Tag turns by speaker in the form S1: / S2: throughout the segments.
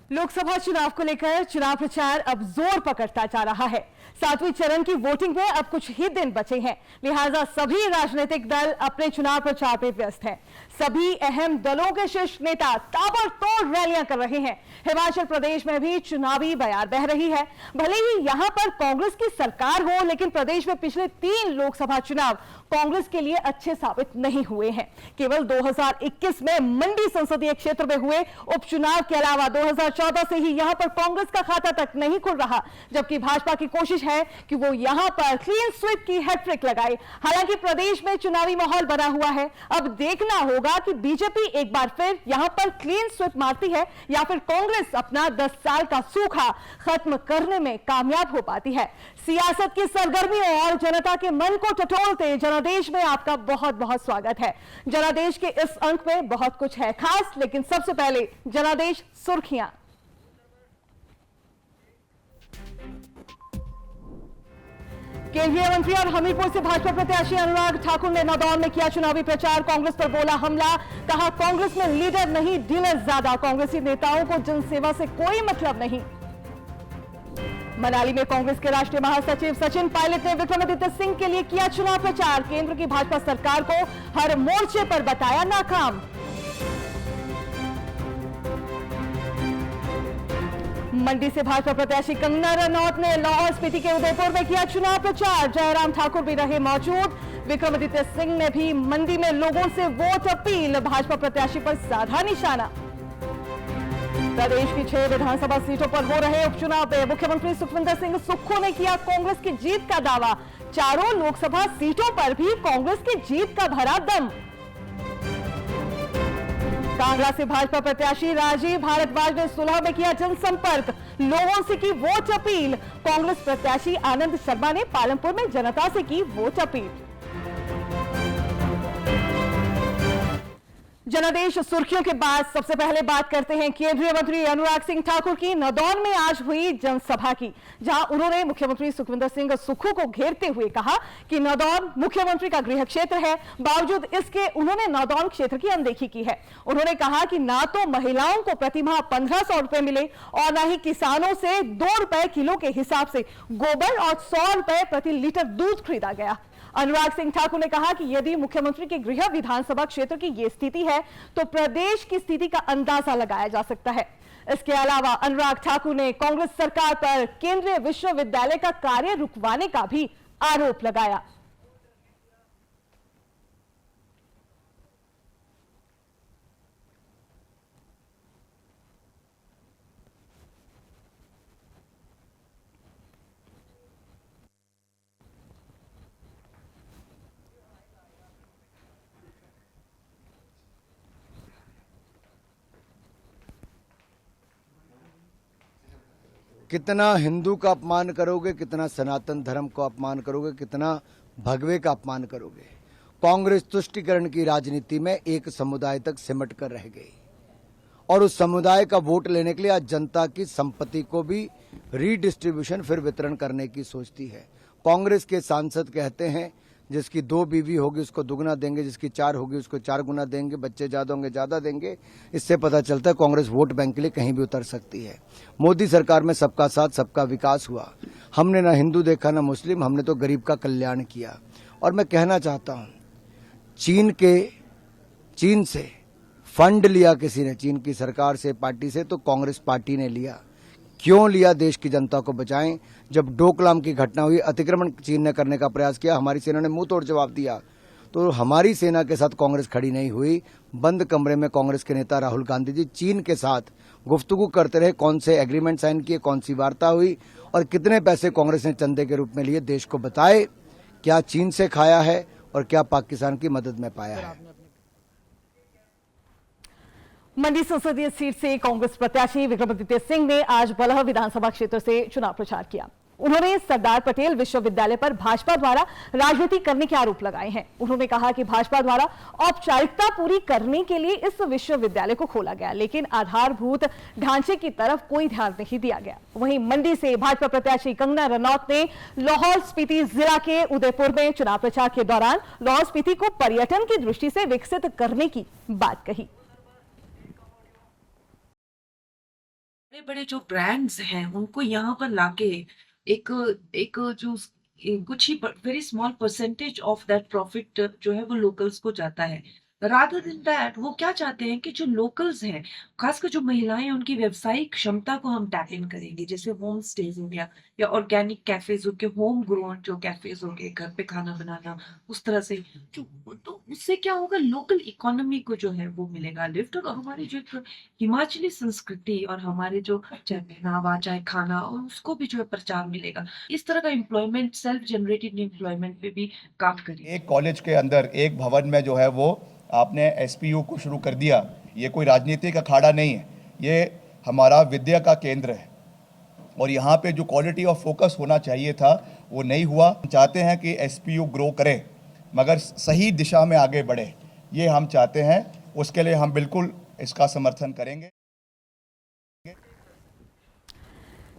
S1: लोकसभा चुनाव को लेकर चुनाव प्रचार अब जोर पकड़ता जा रहा है। 7वें चरण की वोटिंग में अब कुछ ही दिन बचे हैं, लिहाजा सभी राजनीतिक दल अपने चुनाव प्रचार में व्यस्त हैं। सभी अहम दलों के शीर्ष नेता ताबड़तोड़ रैलियां कर रहे हैं। हिमाचल प्रदेश में भी चुनावी बयार बह रही है। भले ही यहां पर कांग्रेस की सरकार हो, लेकिन प्रदेश में पिछले 3 लोकसभा चुनाव कांग्रेस के लिए अच्छे साबित नहीं हुए हैं। केवल 2021 में मंडी संसदीय क्षेत्र में हुए उपचुनाव के अलावा 2014 से ही यहां पर कांग्रेस का खाता तक नहीं खुल रहा, जबकि भाजपा की कोशिश है कि वो यहां पर क्लीन स्वीप की हैट्रिक लगाए। हालांकि प्रदेश में चुनावी माहौल बना हुआ है। अब देखना होगा कि बीजेपी एक बार फिर यहां पर क्लीन स्वीप मारती है या फिर कांग्रेस अपना 10 साल का सूखा खत्म करने में कामयाब हो पाती है। सियासत की सरगर्मियों और जनता के मन को टटोलते जनादेश में आपका बहुत बहुत स्वागत है। जनादेश के इस अंक में बहुत कुछ है खास, लेकिन सबसे पहले जनादेश सुर्खियां। केंद्रीय मंत्री और हमीरपुर से भाजपा प्रत्याशी अनुराग ठाकुर ने नादौन में किया चुनावी प्रचार। कांग्रेस पर बोला हमला, कहा कांग्रेस में लीडर नहीं डीलर ज्यादा। कांग्रेसी नेताओं को जनसेवा से कोई मतलब नहीं। मनाली में कांग्रेस के राष्ट्रीय महासचिव सचिन पायलट ने विक्रमादित्य सिंह के लिए किया चुनाव प्रचार। केंद्र की भाजपा सरकार को हर मोर्चे पर बताया नाकाम। मंडी से भाजपा प्रत्याशी कंगना रनौत ने लाहौल स्पीति के उदयपुर में किया चुनाव प्रचार। जयराम ठाकुर भी रहे मौजूद। विक्रमादित्य सिंह ने भी मंडी में लोगों से वोट अपील, भाजपा प्रत्याशी पर साधा निशाना। प्रदेश की 6 विधानसभा सीटों पर हो रहे उपचुनाव में मुख्यमंत्री सुखविंदर सिंह सुक्खू ने किया कांग्रेस की जीत का दावा। चारों लोकसभा सीटों पर भी कांग्रेस की जीत का भरा दम। कांगड़ा से भाजपा प्रत्याशी राजीव भारद्वाज ने सुलह में किया जनसंपर्क, लोगों से की वोट अपील। कांग्रेस प्रत्याशी आनंद शर्मा ने पालमपुर में जनता से की वोट अपील। जनादेश सुर्खियों के बाद सबसे पहले बात करते हैं केंद्रीय मंत्री अनुराग सिंह ठाकुर की। नादौन में आज हुई जनसभा की, जहां उन्होंने मुख्यमंत्री सुखविंदर सिंह सुक्खू को घेरते हुए कहा कि नादौन मुख्यमंत्री का गृह क्षेत्र है। बावजूद इसके उन्होंने नादौन क्षेत्र की अनदेखी की है। उन्होंने कहा कि ना तो महिलाओं को प्रतिमाह 1500 रुपए मिले और न ही किसानों से 2 रुपए किलो के हिसाब से गोबर और 100 रुपए प्रति लीटर दूध खरीदा गया। अनुराग सिंह ठाकुर ने कहा कि यदि मुख्यमंत्री के गृह विधानसभा क्षेत्र की यह स्थिति है तो प्रदेश की स्थिति का अंदाजा लगाया जा सकता है। इसके अलावा अनुराग ठाकुर ने कांग्रेस सरकार पर केंद्रीय विश्वविद्यालय का कार्य रुकवाने का भी आरोप लगाया।
S2: कितना हिंदू का अपमान करोगे, कितना सनातन धर्म का अपमान करोगे, कितना भगवे का अपमान करोगे। कांग्रेस तुष्टीकरण की राजनीति में एक समुदाय तक सिमट कर रह गई और उस समुदाय का वोट लेने के लिए आज जनता की संपत्ति को भी रीडिस्ट्रीब्यूशन फिर वितरण करने की सोचती है। कांग्रेस के सांसद कहते हैं जिसकी 2 बीवी होगी उसको दुगना देंगे, जिसकी 4 होगी उसको 4 गुना देंगे, बच्चे ज्यादा होंगे ज्यादा देंगे। इससे पता चलता है कांग्रेस वोट बैंक के लिए कहीं भी उतर सकती है। मोदी सरकार में सबका साथ सबका विकास हुआ। हमने ना हिंदू देखा ना मुस्लिम, हमने तो गरीब का कल्याण किया। और मैं कहना चाहता हूं, चीन से फंड लिया किसी ने, चीन की सरकार से, पार्टी से, तो कांग्रेस पार्टी ने लिया। क्यों लिया? देश की जनता को बचाएं। जब डोकलाम की घटना हुई, अतिक्रमण चीन ने करने का प्रयास किया, हमारी सेना ने मुंह तोड़ जवाब दिया, तो हमारी सेना के साथ कांग्रेस खड़ी नहीं हुई। बंद कमरे में कांग्रेस के नेता राहुल गांधी जी चीन के साथ गुफ्तगू करते रहे, कौन से एग्रीमेंट साइन किए, कौन सी वार्ता हुई और कितने पैसे कांग्रेस ने चंदे के रूप में लिए। देश को बताए क्या चीन से खाया है और क्या पाकिस्तान की मदद में पाया है।
S1: मंडी संसदीय सीट से कांग्रेस प्रत्याशी विक्रमादित्य सिंह ने आज बलह विधानसभा क्षेत्र से चुनाव प्रचार किया। उन्होंने सरदार पटेल विश्वविद्यालय पर भाजपा द्वारा राजनीति करने के आरोप लगाए हैं। उन्होंने कहा कि भाजपा द्वारा औपचारिकता पूरी करने के लिए इस विश्वविद्यालय को खोला गया, लेकिन आधारभूत ढांचे की तरफ कोई ध्यान नहीं दिया गया। वहीं मंडी से भाजपा प्रत्याशी कंगना रनौत ने लाहौल स्पीति जिला के उदयपुर में चुनाव प्रचार के दौरान लाहौल स्पीति को पर्यटन की दृष्टि से विकसित करने की बात कही।
S3: बड़े बड़े जो ब्रांड्स हैं उनको यहाँ पर लाके एक एक जो कुछ ही very small percentage of that profit जो है वो लोकल्स को जाता है। रादर देन दैट वो क्या चाहते हैं कि जो लोकल्स हैं, खासकर जो महिलाएं हैं, उनकी व्यावसायिक क्षमता को हम टैप इन करेंगे, जैसे होम स्टेज हो गया या ऑर्गेनिक कैफेज हो गए, होम ग्रोन जो कैफेज हो गए, घर पे खाना बनाना, उस तरह से जो, तो उससे क्या होगा, लोकल इकोनॉमी को जो है वो मिलेगा लिफ्ट, और हमारी जो एक हिमाचली संस्कृति और हमारे जो चाहे पहनावा चाहे खाना, और उसको भी जो है प्रचार मिलेगा। इस तरह का एम्प्लॉयमेंट, सेल्फ जनरेटेड एम्प्लॉयमेंट पे भी काम करेंगे।
S4: एक कॉलेज के अंदर एक भवन में जो है वो आपने एसपीयू को शुरू कर दिया। ये कोई राजनीतिक अखाड़ा नहीं है, ये हमारा विद्या का केंद्र है और यहाँ पे जो क्वालिटी ऑफ फोकस होना चाहिए था वो नहीं हुआ। हम चाहते हैं कि एसपीयू ग्रो करे मगर सही दिशा में आगे बढ़े, ये हम चाहते हैं। उसके लिए हम बिल्कुल इसका समर्थन करेंगे।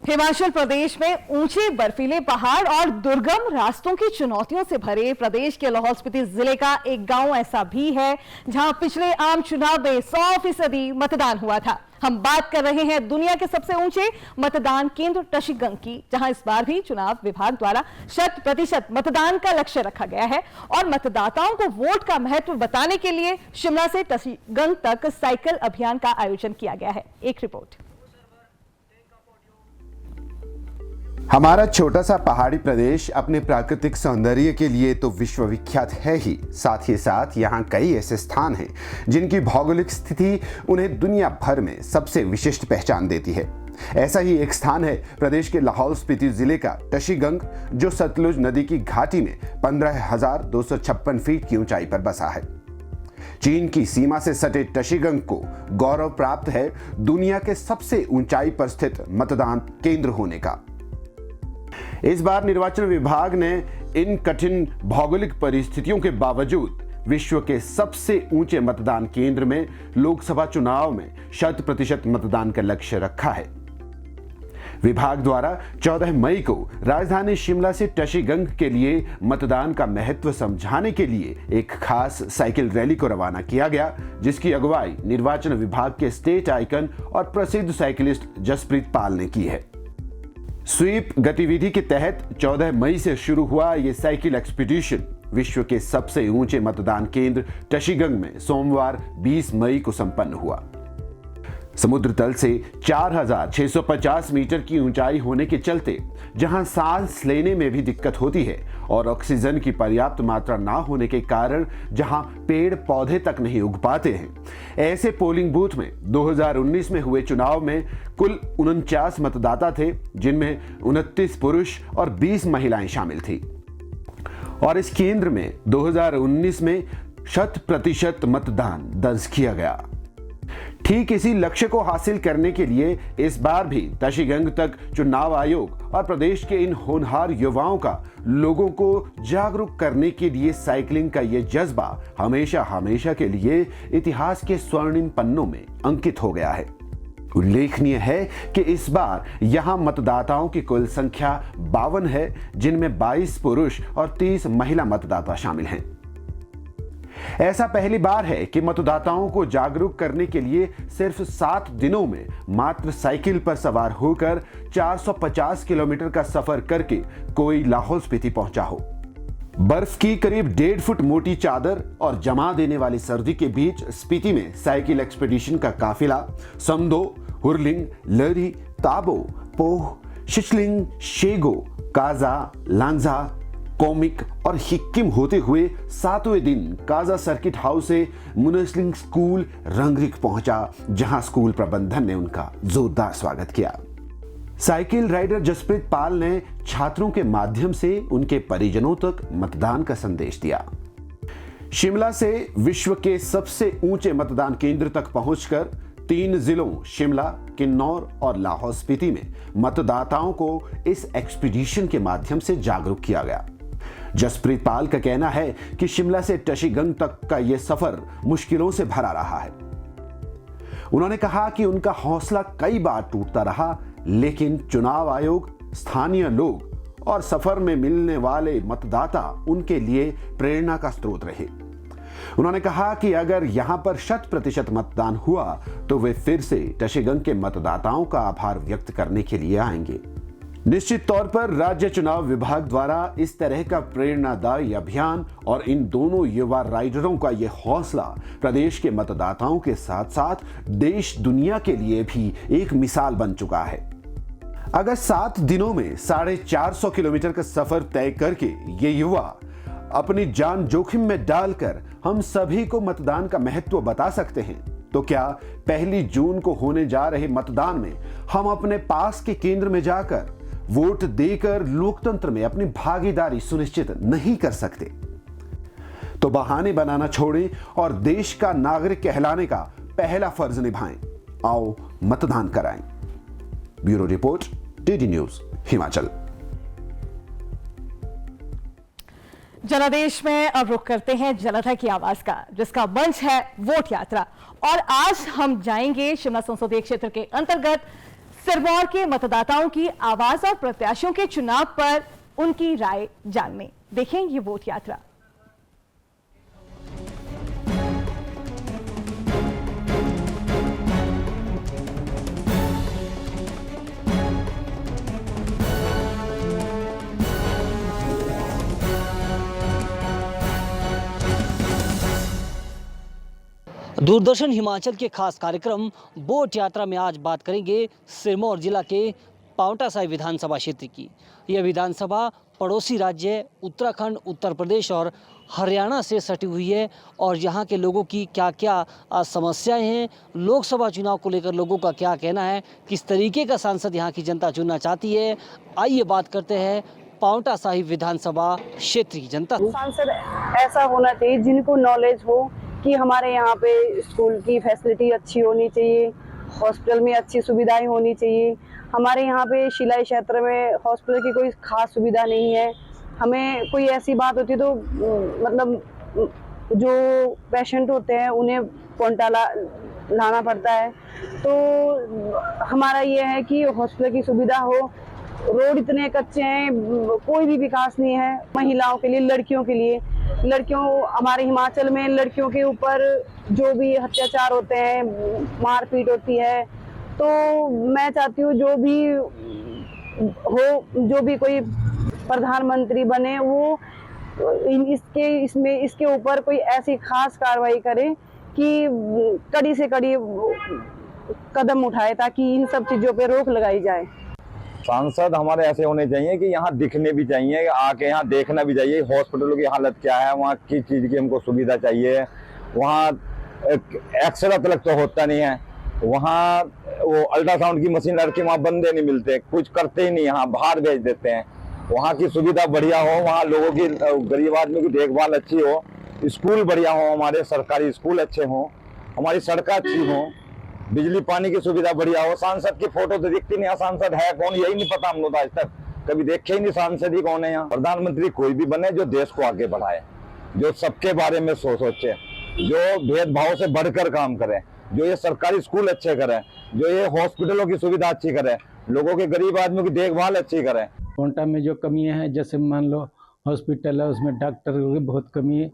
S1: हिमाचल प्रदेश में ऊंचे बर्फीले पहाड़ और दुर्गम रास्तों की चुनौतियों से भरे प्रदेश के लाहौल स्पीति जिले का एक गांव ऐसा भी है जहां पिछले आम चुनाव में 100% मतदान हुआ था। हम बात कर रहे हैं दुनिया के सबसे ऊंचे मतदान केंद्र टशीगंग की, जहां इस बार भी चुनाव विभाग द्वारा 100% मतदान का लक्ष्य रखा गया है और मतदाताओं को वोट का महत्व बताने के लिए शिमला से टशीगंग तक साइकिल अभियान का आयोजन किया गया है। एक रिपोर्ट।
S5: हमारा छोटा सा पहाड़ी प्रदेश अपने प्राकृतिक सौंदर्य के लिए तो विश्वविख्यात है ही, साथ ही साथ यहाँ कई ऐसे स्थान हैं जिनकी भौगोलिक स्थिति उन्हें दुनिया भर में सबसे विशिष्ट पहचान देती है। ऐसा ही एक स्थान है प्रदेश के लाहौल स्पीति जिले का टशीगंग, जो सतलुज नदी की घाटी में 15,256 फीट की ऊंचाई पर बसा है। चीन की सीमा से सटे टशीगंग को गौरव प्राप्त है दुनिया के सबसे ऊंचाई पर स्थित मतदान केंद्र होने का। इस बार निर्वाचन विभाग ने इन कठिन भौगोलिक परिस्थितियों के बावजूद विश्व के सबसे ऊंचे मतदान केंद्र में लोकसभा चुनाव में 100% मतदान का लक्ष्य रखा है। विभाग द्वारा 14 मई को राजधानी शिमला से टशीगंग के लिए मतदान का महत्व समझाने के लिए एक खास साइकिल रैली को रवाना किया गया, जिसकी अगुवाई निर्वाचन विभाग के स्टेट आइकन और प्रसिद्ध साइकिलिस्ट जसप्रीत पाल ने की है। स्वीप गतिविधि के तहत 14 मई से शुरू हुआ ये साइकिल एक्सपीडिशन विश्व के सबसे ऊंचे मतदान केंद्र टशीगंग में सोमवार 20 मई को संपन्न हुआ। समुद्र तल से 4,650 मीटर की ऊंचाई होने के चलते जहां सांस लेने में भी दिक्कत होती है और ऑक्सीजन की पर्याप्त मात्रा ना होने के कारण जहां पेड़ पौधे तक नहीं उग पाते हैं, ऐसे पोलिंग बूथ में 2019 में हुए चुनाव में कुल 49 मतदाता थे, जिनमें 29 पुरुष और 20 महिलाएं शामिल थी। और इस केंद्र में 2019 में 100% मतदान दर्ज किया गया। ठीक इसी लक्ष्य को हासिल करने के लिए इस बार भी टशीगंग तक चुनाव आयोग और प्रदेश के इन होनहार युवाओं का लोगों को जागरूक करने के लिए साइकिलिंग का ये जज्बा हमेशा हमेशा के लिए इतिहास के स्वर्णिम पन्नों में अंकित हो गया है। उल्लेखनीय है कि इस बार यहां मतदाताओं की कुल संख्या 52 है, जिनमें 22 पुरुष और 30 महिला मतदाता शामिल हैं। ऐसा पहली बार है कि मतदाताओं को जागरूक करने के लिए सिर्फ 7 दिनों में मात्र साइकिल पर सवार होकर 450 किलोमीटर का सफर करके कोई लाहौल स्पीति पहुंचा हो। बर्फ की करीब 1.5 फुट मोटी चादर और जमा देने वाली सर्दी के बीच स्पीति में साइकिल एक्सपीडिशन का काफिला समदो, हुरलिंग, लरी, ताबो, पोह, शिशलिंग, शेगो, काजा, लांजा, कोमिक और हिक्किम होते हुए 7वें दिन काजा सर्किट हाउस से मुनस्लिंग स्कूल रंगरिक पहुंचा, जहां स्कूल प्रबंधन ने उनका जोरदार स्वागत किया। साइकिल राइडर जसप्रीत पाल ने छात्रों के माध्यम से उनके परिजनों तक मतदान का संदेश दिया। शिमला से विश्व के सबसे ऊंचे मतदान केंद्र तक पहुंचकर 3 जिलों शिमला, किन्नौर और लाहौल स्पीति में मतदाताओं को इस एक्सपीडिशन के माध्यम से जागरूक किया गया। जसप्रीत पाल का कहना है कि शिमला से टशीगंग तक का यह सफर मुश्किलों से भरा रहा है। उन्होंने कहा कि उनका हौसला कई बार टूटता रहा, लेकिन चुनाव आयोग, स्थानीय लोग और सफर में मिलने वाले मतदाता उनके लिए प्रेरणा का स्रोत रहे। उन्होंने कहा कि अगर यहां पर 100% मतदान हुआ तो वे फिर से टशीगंग के मतदाताओं का आभार व्यक्त करने के लिए आएंगे। निश्चित तौर पर राज्य चुनाव विभाग द्वारा इस तरह का प्रेरणादायी अभियान और इन दोनों युवा राइडरों का यह हौसला प्रदेश के मतदाताओं के साथ साथ देश दुनिया के लिए भी एक मिसाल बन चुका है। अगर 7 दिनों में 450 किलोमीटर का सफर तय करके ये युवा अपनी जान जोखिम में डालकर हम सभी को मतदान का महत्व बता सकते हैं, तो क्या 1 जून को होने जा रहे मतदान में हम अपने पास के केंद्र में जाकर वोट देकर लोकतंत्र में अपनी भागीदारी सुनिश्चित नहीं कर सकते? तो बहाने बनाना छोड़ें और देश का नागरिक कहलाने का पहला फर्ज निभाएं। आओ मतदान कराएं। Bureau report, DD news, Himachal.
S1: जनादेश में अब रुख करते हैं जनता की आवाज का, जिसका मंच है वोट यात्रा। और आज हम जाएंगे शिमला संसदीय क्षेत्र के अंतर्गत सिरमौर के मतदाताओं की आवाज और प्रत्याशियों के चुनाव पर उनकी राय जानने। देखें ये वोट यात्रा।
S6: दूरदर्शन हिमाचल के खास कार्यक्रम वोट यात्रा में आज बात करेंगे सिरमौर जिला के पांवटा साहिब विधानसभा क्षेत्र की। यह विधानसभा पड़ोसी राज्य उत्तराखंड, उत्तर प्रदेश और हरियाणा से सटी हुई है और यहाँ के लोगों की क्या क्या समस्याएं हैं, लोकसभा चुनाव को लेकर लोगों का क्या कहना है, किस तरीके का सांसद यहाँ की जनता चुनना चाहती है। आइए बात करते हैं पांवटा साहिब विधानसभा क्षेत्र की जनता।
S7: सांसद ऐसा होना चाहिए जिनको नॉलेज हो कि हमारे यहाँ पे स्कूल की फैसिलिटी अच्छी होनी चाहिए, हॉस्पिटल में अच्छी सुविधाएं होनी चाहिए। हमारे यहाँ पे शिलाई क्षेत्र में हॉस्पिटल की कोई खास सुविधा नहीं है। हमें कोई ऐसी बात होती तो मतलब जो पेशेंट होते हैं उन्हें पोंटा लाना पड़ता है। तो हमारा ये है कि हॉस्पिटल की सुविधा हो। रोड इतने कच्चे हैं, कोई भी विकास नहीं है। महिलाओं के लिए, लड़कियों के लिए, हमारे हिमाचल में लड़कियों के ऊपर जो भी अत्याचार होते हैं, मारपीट होती है, तो मैं चाहती हूँ जो भी कोई प्रधानमंत्री बने वो इसके ऊपर कोई ऐसी खास कार्रवाई करे कि कड़ी से कड़ी कदम उठाए ताकि इन सब चीजों पे रोक लगाई जाए।
S8: सांसद हमारे ऐसे होने चाहिए कि यहाँ दिखने भी चाहिए, आके यहाँ देखना भी चाहिए हॉस्पिटलों की हालत क्या है, वहाँ किस चीज़ की हमको सुविधा चाहिए। वहाँ एक्सरे तक तो होता नहीं है, वहाँ वो अल्ट्रासाउंड की मशीन लड़के वहाँ बंदे नहीं मिलते, कुछ करते ही नहीं, यहाँ बाहर भेज देते हैं। वहाँ की सुविधा बढ़िया हो, वहाँ लोगों की, गरीब आदमी की देखभाल अच्छी हो, स्कूल बढ़िया हो, हमारे सरकारी स्कूल अच्छे हों, हमारी सड़कें अच्छी हों, बिजली पानी की सुविधा बढ़िया हो। सांसद की फोटो तो दिखती नहीं, सांसद है कौन यही नहीं पता हम लोग आज तक कभी देखे ही नहीं सांसद ही कौन है। यहाँ प्रधानमंत्री कोई भी बने जो देश को आगे बढ़ाए, जो सबके बारे में सोचे, जो भेदभाव से बढ़कर काम करे, जो ये सरकारी स्कूल अच्छे करे, जो ये हॉस्पिटलों की सुविधा अच्छी करे, लोगों के गरीब आदमियों की देखभाल अच्छी करे।
S9: पांवटा में जो कमियां हैं, जैसे मान लो हॉस्पिटल है उसमें डॉक्टरों की बहुत कमी है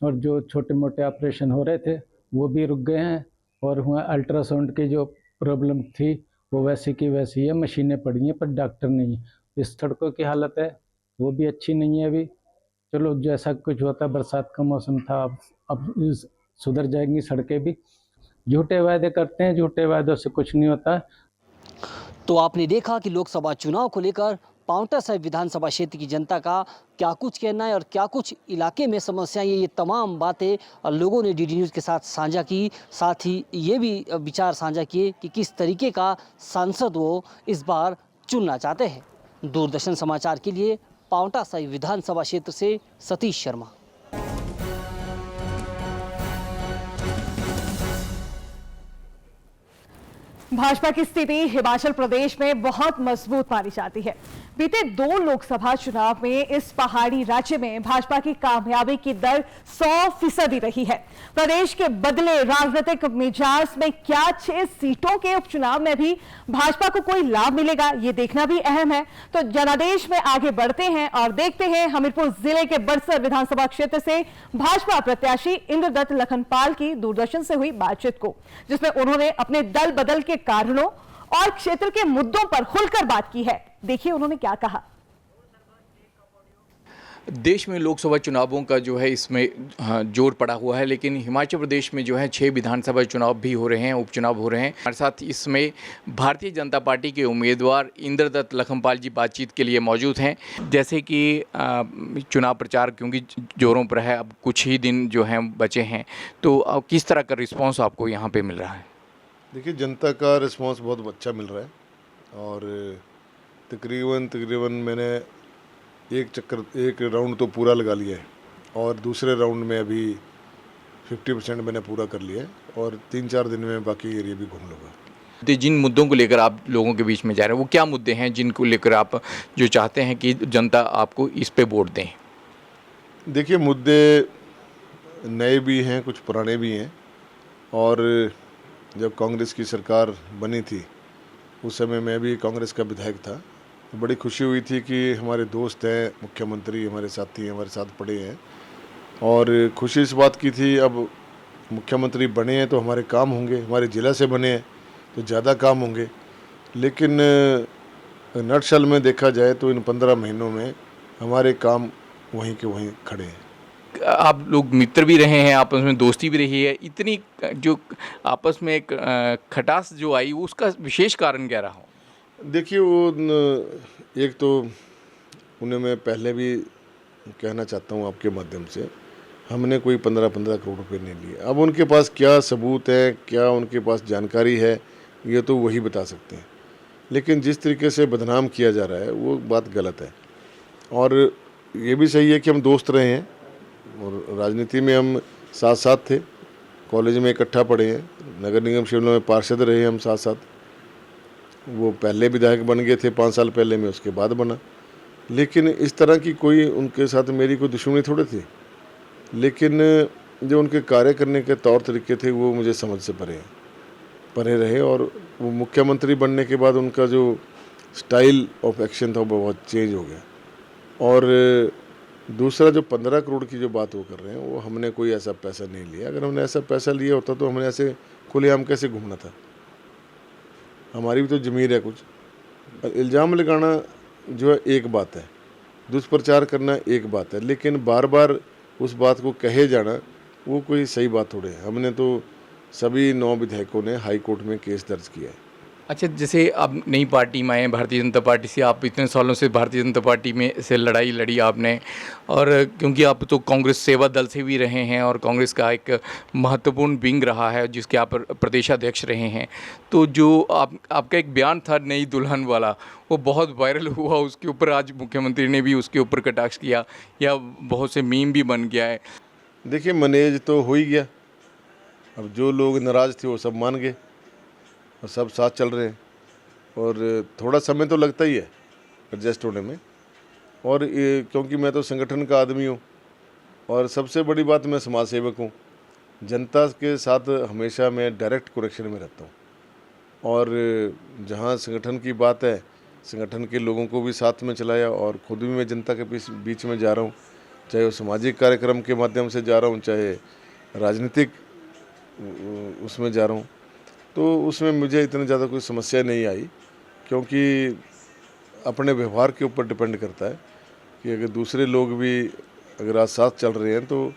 S9: और जो छोटे मोटे ऑपरेशन हो रहे थे वो भी रुक गए हैं और वहाँ अल्ट्रासाउंड की जो प्रॉब्लम थी वो वैसी की वैसी है, मशीनें पड़ी हैं पर डॉक्टर नहीं है। इस सड़कों की हालत है वो भी अच्छी नहीं है अभी। चलो जैसा कुछ होता, बरसात का मौसम था, अब सुधर जाएंगी सड़कें भी। झूठे वायदे करते हैं, झूठे वायदों से कुछ नहीं होता।
S6: तो आपने देखा कि लोकसभा चुनाव को लेकर पांवटा साहिब विधानसभा क्षेत्र की जनता का क्या कुछ कहना है और क्या कुछ इलाके में समस्याएं, ये तमाम बातें लोगों ने डीडी न्यूज़ के साथ साझा की। साथ ही ये भी विचार साझा किए कि किस तरीके का सांसद वो इस बार चुनना चाहते हैं। दूरदर्शन समाचार के लिए पांवटा साहिब विधानसभा क्षेत्र से सतीश शर्मा।
S1: भाजपा की स्थिति हिमाचल प्रदेश में बहुत मजबूत मानी जाती है। बीते 2 लोकसभा चुनाव में इस पहाड़ी राज्य में भाजपा की कामयाबी की दर 100% रही है। प्रदेश के बदले राजनीतिक मिजाज में क्या 6 सीटों के उपचुनाव में भी भाजपा को कोई लाभ मिलेगा, ये देखना भी अहम है। तो जनादेश में आगे बढ़ते हैं और देखते हैं हमीरपुर जिले के बड़सर विधानसभा क्षेत्र से भाजपा प्रत्याशी इंद्रदत्त लखनपाल की दूरदर्शन से हुई बातचीत को, जिसमें उन्होंने अपने दल बदल के कारणों और क्षेत्र के मुद्दों पर खुलकर बात की है। देखिए उन्होंने क्या कहा।
S10: देश में लोकसभा चुनावों का जो है इसमें जोर पड़ा हुआ है, लेकिन हिमाचल प्रदेश में जो है 6 विधानसभा चुनाव भी हो रहे हैं, उपचुनाव हो रहे हैं। हमारे साथ इसमें भारतीय जनता पार्टी के उम्मीदवार इंद्रदत्त लखनपाल जी बातचीत के लिए मौजूद हैं। जैसे कि चुनाव प्रचार क्योंकि जोरों पर है, अब कुछ ही दिन जो हैं बचे हैं, तो किस तरह का रिस्पॉन्स आपको यहाँ पर मिल रहा है?
S11: देखिए, जनता का रिस्पांस बहुत अच्छा मिल रहा है और तकरीबन मैंने एक राउंड तो पूरा लगा लिया है और दूसरे राउंड में अभी 50% मैंने पूरा कर लिया है और 3-4 दिन में बाकी एरिया भी घूम लूँगा।
S10: तो जिन मुद्दों को लेकर आप लोगों के बीच में जा रहे हैं, वो क्या मुद्दे हैं जिनको लेकर आप जो चाहते हैं कि जनता आपको इस पे वोट दें?
S11: देखिए, मुद्दे नए भी हैं, कुछ पुराने भी हैं और जब कांग्रेस की सरकार बनी थी उस समय मैं भी कांग्रेस का विधायक था, तो बड़ी खुशी हुई थी कि हमारे दोस्त हैं, मुख्यमंत्री हमारे साथी हमारे साथ पड़े हैं और खुशी इस बात की थी अब मुख्यमंत्री बने हैं तो हमारे काम होंगे, हमारे ज़िला से बने हैं तो ज़्यादा काम होंगे। लेकिन नटशल में देखा जाए तो इन 15 महीनों में हमारे काम वहीं के वहीं खड़े हैं।
S10: आप लोग मित्र भी रहे हैं, आपस में दोस्ती भी रही है, इतनी जो आपस में एक खटास जो आई वो उसका विशेष कारण क्या रहा?
S11: देखिए, वो एक तो उन्हें मैं पहले भी कहना चाहता हूँ आपके माध्यम से, हमने कोई 15-15 करोड़ रुपए नहीं लिए। अब उनके पास क्या सबूत है, क्या उनके पास जानकारी है, ये तो वही बता सकते हैं। लेकिन जिस तरीके से बदनाम किया जा रहा है वो बात गलत है और ये भी सही है कि हम दोस्त रहे हैं और राजनीति में हम साथ साथ थे, कॉलेज में इकट्ठा पढ़े हैं, नगर निगम शिमला में पार्षद रहे हम साथ साथ। वो पहले विधायक बन गए थे 5 साल पहले, मैं उसके बाद बना। लेकिन इस तरह की कोई उनके साथ मेरी कोई दुश्मनी थोड़ी थी, लेकिन जो उनके कार्य करने के तौर तरीके थे वो मुझे समझ से परे रहे और वो मुख्यमंत्री बनने के बाद उनका जो स्टाइल ऑफ एक्शन था वो बहुत चेंज हो गया। और दूसरा जो 15 करोड़ की जो बात वो कर रहे हैं, वो हमने कोई ऐसा पैसा नहीं लिया। अगर हमने ऐसा पैसा लिया होता तो हमने ऐसे खुलेआम कैसे घूमना था? हमारी भी तो ज़मीर है कुछ। इल्ज़ाम लगाना जो है एक बात है, दुष्प्रचार करना एक बात है, लेकिन बार बार उस बात को कहे जाना वो कोई सही बात थोड़े है। हमने तो सभी 9 विधायकों ने हाई कोर्ट में केस दर्ज किया है।
S10: अच्छा, जैसे आप नई पार्टी में आए, भारतीय जनता पार्टी से, आप इतने सालों से भारतीय जनता पार्टी में से लड़ाई लड़ी आपने, और क्योंकि आप तो कांग्रेस सेवा दल से भी रहे हैं और कांग्रेस का एक महत्वपूर्ण विंग रहा है जिसके आप प्रदेशाध्यक्ष रहे हैं, तो जो आपका एक बयान था नई दुल्हन वाला, वो बहुत वायरल हुआ। उसके ऊपर आज मुख्यमंत्री ने भी उसके ऊपर कटाक्ष किया या बहुत से मीम भी बन गया है।
S11: देखिए, मैनेज तो हो ही गया। अब जो लोग नाराज़ थे वो सब मान गए और सब साथ चल रहे हैं और थोड़ा समय तो लगता ही है एडजस्ट होने में। और क्योंकि मैं तो संगठन का आदमी हूँ और सबसे बड़ी बात मैं समाज सेवक हूँ, जनता के साथ हमेशा मैं डायरेक्ट कनेक्शन में रहता हूँ और जहाँ संगठन की बात है, संगठन के लोगों को भी साथ में चलाया और खुद भी मैं जनता के बीच में जा रहा हूँ, चाहे वो सामाजिक कार्यक्रम के माध्यम से जा रहा हूँ, चाहे राजनीतिक उसमें जा रहा हूँ, तो उसमें मुझे इतनी ज़्यादा कोई समस्या नहीं आई, क्योंकि अपने व्यवहार के ऊपर डिपेंड करता है कि अगर दूसरे लोग भी अगर आज साथ चल रहे हैं तो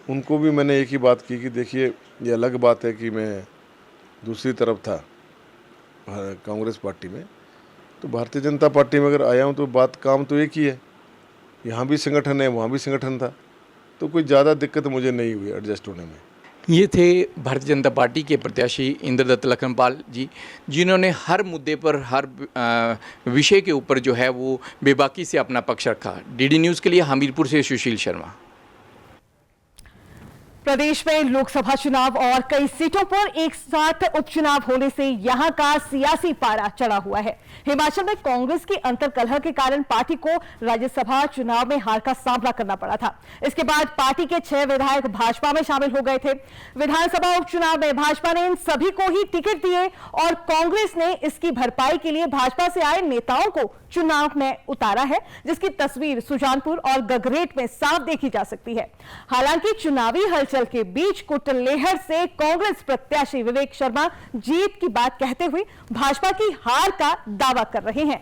S11: उनको भी मैंने एक ही बात की कि देखिए, ये अलग बात है कि मैं दूसरी तरफ था कांग्रेस पार्टी में, तो भारतीय जनता पार्टी में अगर आया हूँ तो बात काम तो एक ही है। यहाँ भी संगठन है, वहाँ भी संगठन था, तो कोई ज़्यादा दिक्कत मुझे नहीं हुई एडजस्ट होने में।
S10: ये थे भारतीय जनता पार्टी के प्रत्याशी इंद्रदत्त लखनपाल जी, जिन्होंने हर मुद्दे पर, हर विषय के ऊपर जो है वो बेबाकी से अपना पक्ष रखा। डीडी न्यूज़ के लिए हमीरपुर से सुशील शर्मा।
S1: प्रदेश में लोकसभा चुनाव और कई सीटों पर एक साथ उपचुनाव होने से यहां का सियासी पारा चढ़ा हुआ है। हिमाचल में कांग्रेस की अंतर्कलह के कारण पार्टी को राज्यसभा चुनाव में हार का सामना करना पड़ा था। इसके बाद पार्टी के 6 विधायक भाजपा में शामिल हो गए थे। विधानसभा उपचुनाव में भाजपा ने इन सभी को ही टिकट दिए और कांग्रेस ने इसकी भरपाई के लिए भाजपा से आए नेताओं को चुनाव में उतारा है, जिसकी तस्वीर सुजानपुर और गगरेट में साफ देखी जा सकती है। हालांकि चुनावी हलचल के बीच कुटलेहड़ से कांग्रेस प्रत्याशी विवेक शर्मा जीत की बात कहते हुए भाजपा की हार का दावा कर रहे हैं।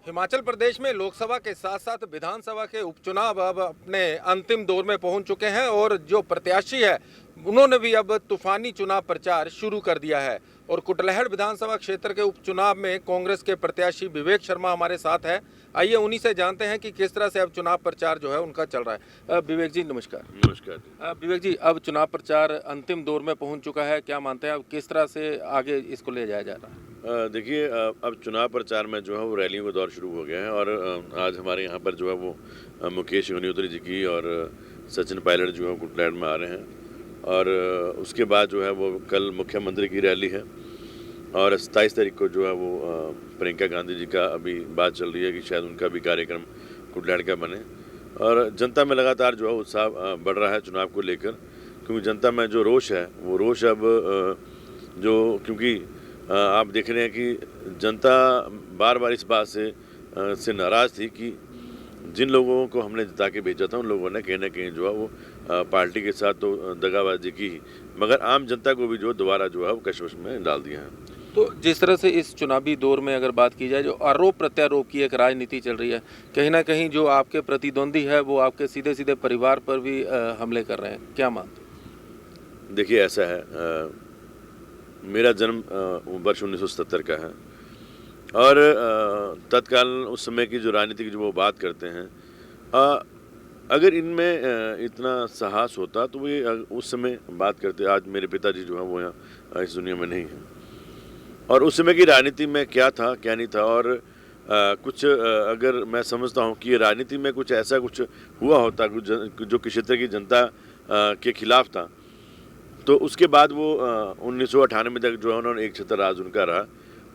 S12: हिमाचल प्रदेश में लोकसभा के साथ साथ विधानसभा के उपचुनाव अब अपने अंतिम दौर में पहुंच चुके हैं और जो प्रत्याशी है उन्होंने भी अब तूफानी चुनाव प्रचार शुरू कर दिया है। और कुटलहड़ विधानसभा क्षेत्र के उपचुनाव में कांग्रेस के प्रत्याशी विवेक शर्मा हमारे साथ है। आइए उन्हीं से जानते हैं कि किस तरह से अब चुनाव प्रचार जो है उनका चल रहा है। विवेक जी नमस्कार।
S11: नमस्कार।
S12: विवेक जी, अब चुनाव प्रचार अंतिम दौर में पहुंच चुका है, क्या मानते हैं अब किस तरह से आगे इसको ले जाया जा रहा है?
S11: देखिए, अब चुनाव प्रचार में जो है वो रैलियों का दौर शुरू हो गया है और आज हमारे यहाँ पर जो है वो मुकेश अग्निहोत्री जी की और सचिन पायलट जो है कुटलहड़ में आ रहे हैं और उसके बाद जो है वो कल मुख्यमंत्री की रैली है और 27 तारीख को जो है वो प्रियंका गांधी जी का अभी बात चल रही है कि शायद उनका भी कार्यक्रम कुटलहड़ का बने। और जनता में लगातार जो है उत्साह बढ़ रहा है चुनाव को लेकर, क्योंकि जनता में जो रोष है वो रोष अब जो क्योंकि आप देख रहे हैं कि जनता बार बार इस बात से नाराज़ थी कि जिन लोगों को हमने जिता के भेजा था उन लोगों ने कहीं ना कहीं जो है वो पार्टी के साथ तो दगाबाजी की, मगर आम जनता को भी जो दोबारा जो है वो कश्मकश में डाल दिया है।
S12: तो जिस तरह से इस चुनावी दौर में अगर बात की जाए, जो आरोप प्रत्यारोप की एक राजनीति चल रही है, कहीं ना कहीं जो आपके प्रतिद्वंदी है वो आपके सीधे सीधे परिवार पर भी हमले कर रहे हैं, क्या मानते?
S11: देखिए, ऐसा है, मेरा जन्म वर्ष 1977 का है और तत्काल उस समय की जो राजनीति की जो वो बात करते हैं, अगर इनमें इतना साहस होता तो वे उस समय बात करते। आज मेरे पिताजी जो है वो यहाँ इस दुनिया में नहीं है और उस समय की राजनीति में क्या था क्या नहीं था और कुछ अगर मैं समझता हूँ कि राजनीति में कुछ ऐसा कुछ हुआ होता जो किसी क्षेत्र की जनता के खिलाफ था, तो उसके बाद वो 1998 तक जो है उन्होंने एक छत्र राज उनका रहा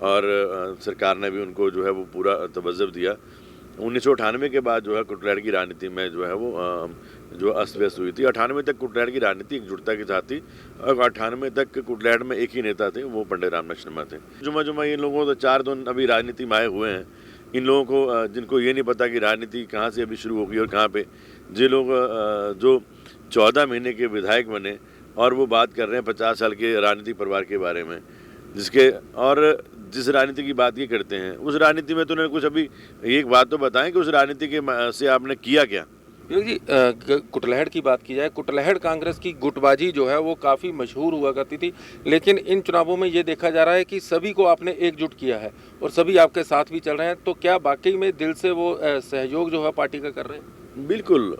S11: और सरकार ने भी उनको जो है वो पूरा तवज्जो दिया। 1998 के बाद जो है कुटलहड़ की राजनीति में जो है वो जो अस्त व्यस्त हुई थी। 98 तक कुटलहड़ की राजनीति एकजुटता के साथ थी और 98 तक कुटलहड़ में एक ही नेता थे, वो पंडित रामनाथ शर्मा थे। जुमा इन लोगों को तो 4 दिन अभी राजनीति में आए हुए हैं, इन लोगों को जिनको ये नहीं पता कि राजनीति कहाँ से अभी शुरू होगी और कहाँ पे, जो लोग जो 14 महीने के विधायक बने और वो बात कर रहे हैं 50 साल के राजनीतिक परिवार के बारे में, जिसके और जिस राजनीति की बात ये करते हैं उस राजनीति में तो उन्होंने कुछ अभी एक बात तो बताएं कि उस राजनीति के से आपने किया क्या?
S12: जी, कुटलहड़ की बात की जाए, कुटलहड़ कांग्रेस की गुटबाजी जो है वो काफ़ी मशहूर हुआ करती थी, लेकिन इन चुनावों में ये देखा जा रहा है कि सभी को आपने एकजुट किया है और सभी आपके साथ भी चल रहे हैं। तो क्या वाकई में दिल से वो सहयोग जो है पार्टी का कर रहे हैं?
S11: बिल्कुल,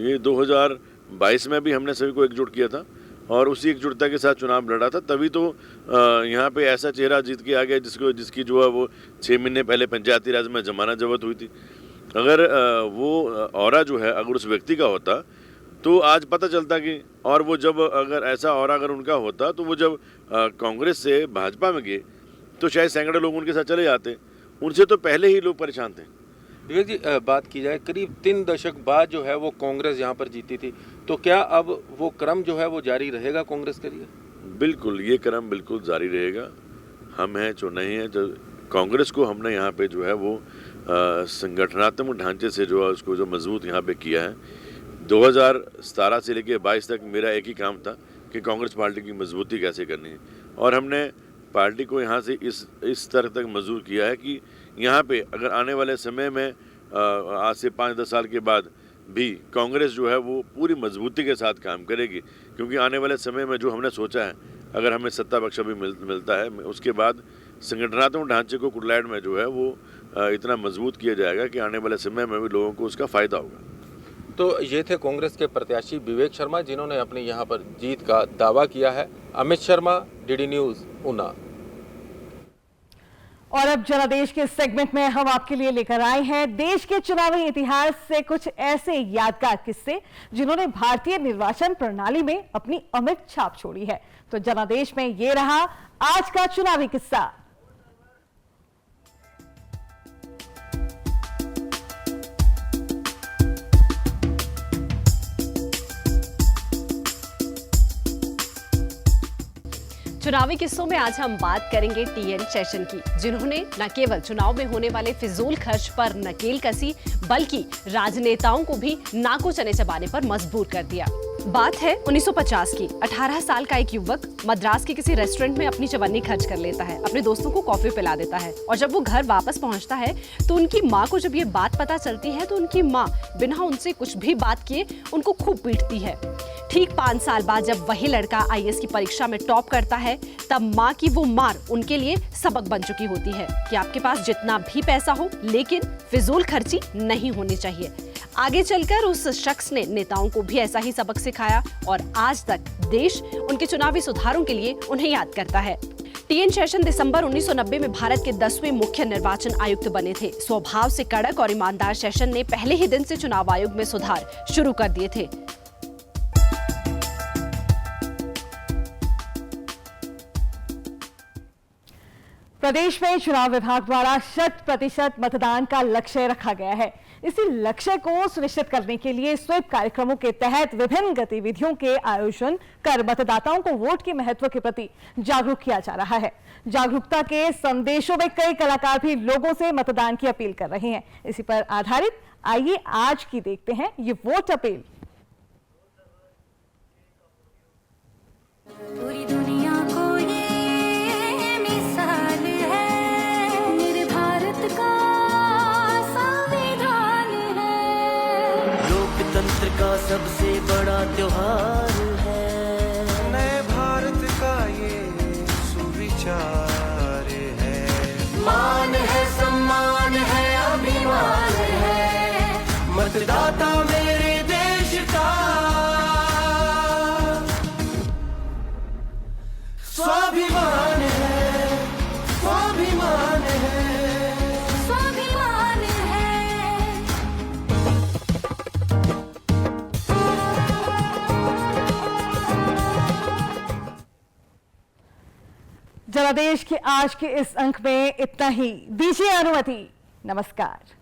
S11: ये 2022 में भी हमने सभी को एकजुट किया था और उसी एकजुटता के साथ चुनाव लड़ा था, तभी तो यहाँ पे ऐसा चेहरा जीत के आ गया जिसकी जो है वो 6 महीने पहले पंचायती राज में जमानत जब्त हुई थी। अगर वो औरा जो है अगर उस व्यक्ति का होता तो आज पता चलता कि, और वो जब अगर ऐसा औरा अगर उनका होता तो वो जब कांग्रेस से भाजपा में गए तो शायद सैकड़ों लोग उनके साथ चले जाते, उनसे तो पहले ही लोग परेशान थे।
S12: विवेक जी, बात की जाए करीब 3 दशक बाद जो है वो कांग्रेस यहाँ पर जीती थी, तो क्या अब वो क्रम जो है वो जारी रहेगा कांग्रेस के लिए?
S11: बिल्कुल, ये क्रम बिल्कुल जारी रहेगा। हम हैं जो नहीं है, जो कांग्रेस को हमने यहाँ पे जो है वो संगठनात्मक ढांचे से जो है उसको जो मजबूत यहाँ पे किया है। 2017 से लेकर 22 तक मेरा एक ही काम था कि कांग्रेस पार्टी की मजबूती कैसे करनी है और हमने पार्टी को यहाँ से इस तरह तक मजबूत किया है कि यहाँ पे अगर आने वाले समय में आज से 5-10 साल के बाद भी कांग्रेस जो है वो पूरी मजबूती के साथ काम करेगी, क्योंकि आने वाले समय में जो हमने सोचा है अगर हमें सत्ता बख्श भी मिलता है, उसके बाद संगठनात्मक ढांचे को कुटलहड़ में जो है वो इतना मजबूत किया जाएगा कि आने वाले समय में भी लोगों को उसका फ़ायदा होगा।
S12: तो ये थे कांग्रेस के प्रत्याशी विवेक शर्मा, जिन्होंने अपने यहाँ पर जीत का दावा किया है। Amit Sharma, DD news, Una.
S1: और अब जनादेश के सेगमेंट में हम आपके लिए लेकर आए हैं देश के चुनावी इतिहास से कुछ ऐसे यादगार किस्से जिन्होंने भारतीय निर्वाचन प्रणाली में अपनी अमिट छाप छोड़ी है। तो जनादेश में ये रहा आज का चुनावी किस्सा।
S13: चुनावी किस्सों में आज हम बात करेंगे टीएन शेषन की, जिन्होंने न केवल चुनाव में होने वाले फिजूल खर्च पर नकेल कसी बल्कि राजनेताओं को भी नाकों चने चबाने पर मजबूर कर दिया। बात है 1950 की। 18 साल का एक युवक मद्रास के किसी रेस्टोरेंट में अपनी चवन्नी खर्च कर लेता है, अपने दोस्तों को कॉफी पिला देता है और जब वो घर वापस पहुंचता है तो उनकी माँ को जब ये बात पता चलती है तो उनकी माँ बिना उनसे कुछ भी बात किए उनको खूब पीटती है। ठीक 5 साल बाद जब वही लड़का आईएएस की परीक्षा में टॉप करता है तब माँ की वो मार उनके लिए सबक बन चुकी होती है कि आपके पास जितना भी पैसा हो लेकिन फिजूल खर्ची नहीं होनी चाहिए। आगे चलकर उस शख्स ने नेताओं को भी ऐसा ही सबक सिखाया और आज तक देश उनके चुनावी सुधारों के लिए उन्हें याद करता है। टीएन शेषन दिसंबर 1990 में भारत के 10वें मुख्य निर्वाचन आयुक्त बने थे। स्वभाव से कड़क और ईमानदार शेषन ने पहले ही दिन से चुनाव आयोग में सुधार शुरू कर दिए थे।
S1: प्रदेश में चुनाव विभाग द्वारा 100% मतदान का लक्ष्य रखा गया है। इसी लक्ष्य को सुनिश्चित करने के लिए स्वीप कार्यक्रमों के तहत विभिन्न गतिविधियों के आयोजन कर मतदाताओं को वोट के महत्व के प्रति जागरूक किया जा रहा है। जागरूकता के संदेशों में कई कलाकार भी लोगों से मतदान की अपील कर रहे हैं। इसी पर आधारित आइए आज की देखते हैं ये वोट अपील।
S14: पूरी दुनिया को ये मिसाल है, मेरे भारत का संविधान है,
S15: लोकतंत्र का सबसे बड़ा त्योहार है, नए भारत का ये सुविचार है, मान है सम्मान है अभिमान है, मतदाता मेरे देश का स्वाभिमान है, स्वाभिमान है,
S14: स्वाभिमान है।
S1: जनादेश के आज के इस अंक में इतना ही। दीजिए अनुमति। नमस्कार।